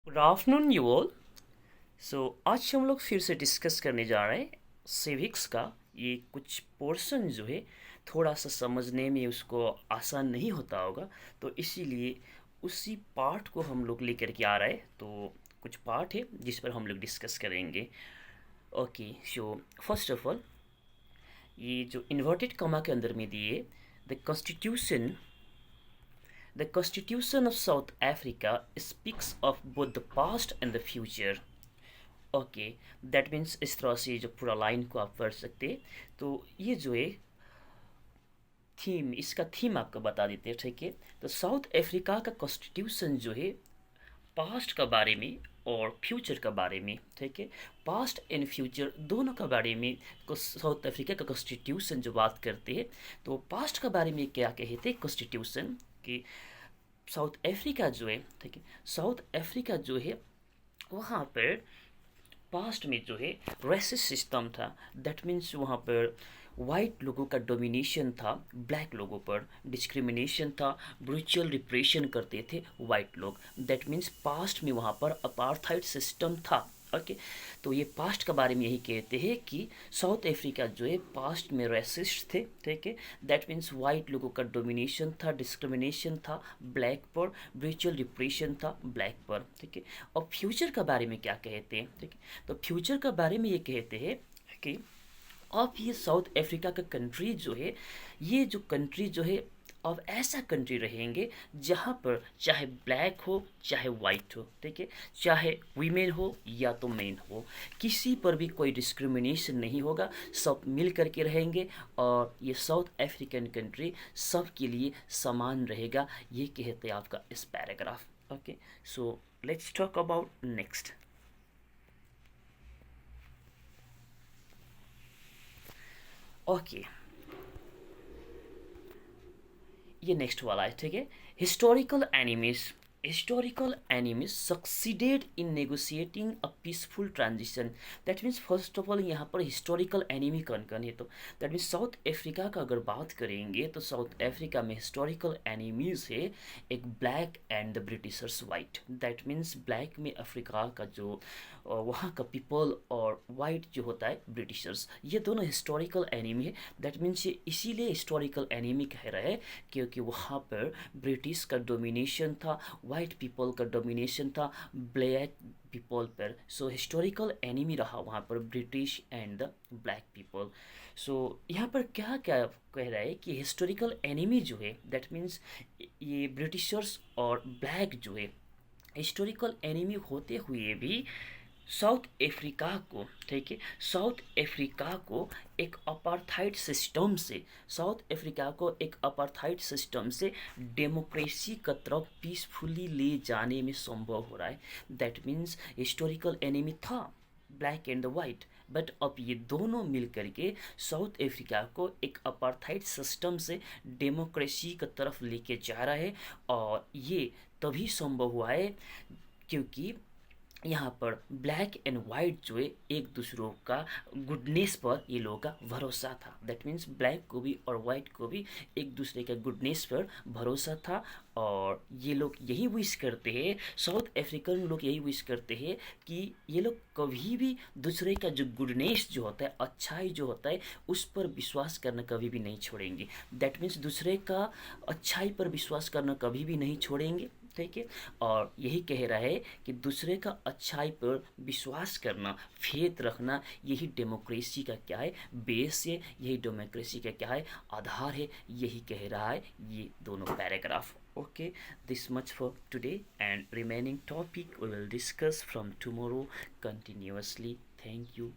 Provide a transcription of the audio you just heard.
Good afternoon you all. आज हम लोग फिर से डिस्कस करने जा रहे हैं सिविक्स का। ये कुछ पोर्शन जो है थोड़ा सा समझने में उसको आसान नहीं होता होगा, तो इसीलिए उसी पार्ट को हम लोग लेकर के आ रहे हैं। तो कुछ पार्ट है जिस पर हम लोग डिस्कस करेंगे। Okay, so first of all, ये जो इन्वर्टेड कॉमा के अंदर में दिए the constitution The Constitution of South Africa speaks of both the past and the future. Okay, that means इस तरह से जो पूरा लाइन को आप पढ़ सकते हैं। तो ये जो है थीम, इसका थीम आपको बता देते हैं, ठीक है। तो साउथ अफ्रीका का कॉन्स्टिट्यूशन जो है पास्ट का बारे में और फ्यूचर का बारे में, ठीक है। पास्ट एंड फ्यूचर दोनों का बारे में साउथ अफ्रीका का कॉन्स्टिट्यूशन जो बात करते हैं। तो पास्ट का बारे में क्या कहते हैं कॉन्स्टिट्यूशन कि साउथ अफ्रीका जो है, ठीक है, साउथ अफ्रीका जो है वहाँ पर पास्ट में जो है रेसिस सिस्टम था। दैट मीन्स वहाँ पर वाइट लोगों का डोमिनेशन था, ब्लैक लोगों पर डिस्क्रिमिनेशन था, ब्रूचुअल रिप्रेशन करते थे वाइट लोग। दैट मीन्स पास्ट में वहाँ पर अपार्थाइड सिस्टम था। ओके, तो ये पास्ट के बारे में यही कहते हैं कि साउथ अफ्रीका जो है पास्ट में रेसिस्ट थे, ठीक है। दैट मीन्स वाइट लोगों का डोमिनेशन था, डिस्क्रिमिनेशन था ब्लैक पर, ब्रूचुअल रिप्रेशन था ब्लैक पर, ठीक है। और फ्यूचर के बारे में क्या कहते हैं, ठीक है। तो फ्यूचर के बारे में ये कहते हैं कि अब ये साउथ अफ्रीका का कंट्री जो है, ये जो कंट्री जो है अब ऐसा कंट्री रहेंगे जहाँ पर चाहे ब्लैक हो चाहे वाइट हो, ठीक है, चाहे वीमेन हो या तो मेन हो, किसी पर भी कोई डिस्क्रिमिनेशन नहीं होगा, सब मिल करके रहेंगे और ये साउथ अफ्रीकन कंट्री सब के लिए समान रहेगा। ये कहते हैं आपका इस paragraph. Okay, so let's talk about next. Okay, ये नेक्स्ट वाला है, ठीक है। Historical enemies succeeded in negotiating a peaceful transition. That means first of all यहाँ पर हिस्टोरिकल एनिमी कौन कौन है, तो दैट मीन्स साउथ अफ्रीका का अगर बात करेंगे तो साउथ अफ्रीका में हिस्टोरिकल एनिमीज है एक black and the Britishers white. That means black में अफ्रीका का जो वहाँ का पीपल और वाइट जो होता है ब्रिटिशर्स, ये दोनों हिस्टोरिकल एनिमी है। दैट मीन्स ये इसीलिए हिस्टोरिकल एनिमी कह रहे हैं क्योंकि वहाँ पर ब्रिटिश का डोमिनेशन था, वाइट पीपल का डोमिनेशन था ब्लैक पीपल पर। सो हिस्टोरिकल एनिमी रहा वहाँ पर British and the black people. So यहाँ पर क्या क्या कह रहा है कि हिस्टोरिकल एनिमी जो है दैट मीन्स ये ब्रिटिशर्स और ब्लैक जो है हिस्टोरिकल एनिमी होते हुए भी साउथ अफ्रीका को, ठीक है, साउथ अफ्रीका को एक अपार्थाइड सिस्टम से, साउथ अफ्रीका को एक अपार्थाइड सिस्टम से डेमोक्रेसी की तरफ पीसफुली ले जाने में संभव हो रहा है। दैट मीन्स हिस्टोरिकल एनिमी था black and the white, but अब ये दोनों मिल करके साउथ अफ्रीका को एक अपार्थाइड सिस्टम से डेमोक्रेसी की तरफ लेके जा रहा है। और ये तभी संभव हुआ है क्योंकि यहाँ पर ब्लैक एंड वाइट जो है एक दूसरों का गुडनेस पर ये लोगों का भरोसा था। दैट मीन्स ब्लैक को भी और वाइट को भी एक दूसरे का गुडनेस पर भरोसा था। और ये लोग यही विश करते हैं, साउथ अफ्रीकन लोग यही विश करते हैं कि ये लोग कभी भी दूसरे का जो गुडनेस जो होता है, अच्छाई जो होता है, उस पर विश्वास करना कभी भी नहीं छोड़ेंगे। दैट मीन्स दूसरे का अच्छाई पर विश्वास करना कभी भी नहीं छोड़ेंगे, ठीक है। और यही कह रहा है कि दूसरे का अच्छाई पर विश्वास करना, फेथ रखना, यही डेमोक्रेसी का क्या है बेस है, यही डेमोक्रेसी का क्या है आधार है, यही कह रहा है ये दोनों paragraph. Okay, this much for today and remaining topic we will discuss from tomorrow continuously. Thank you.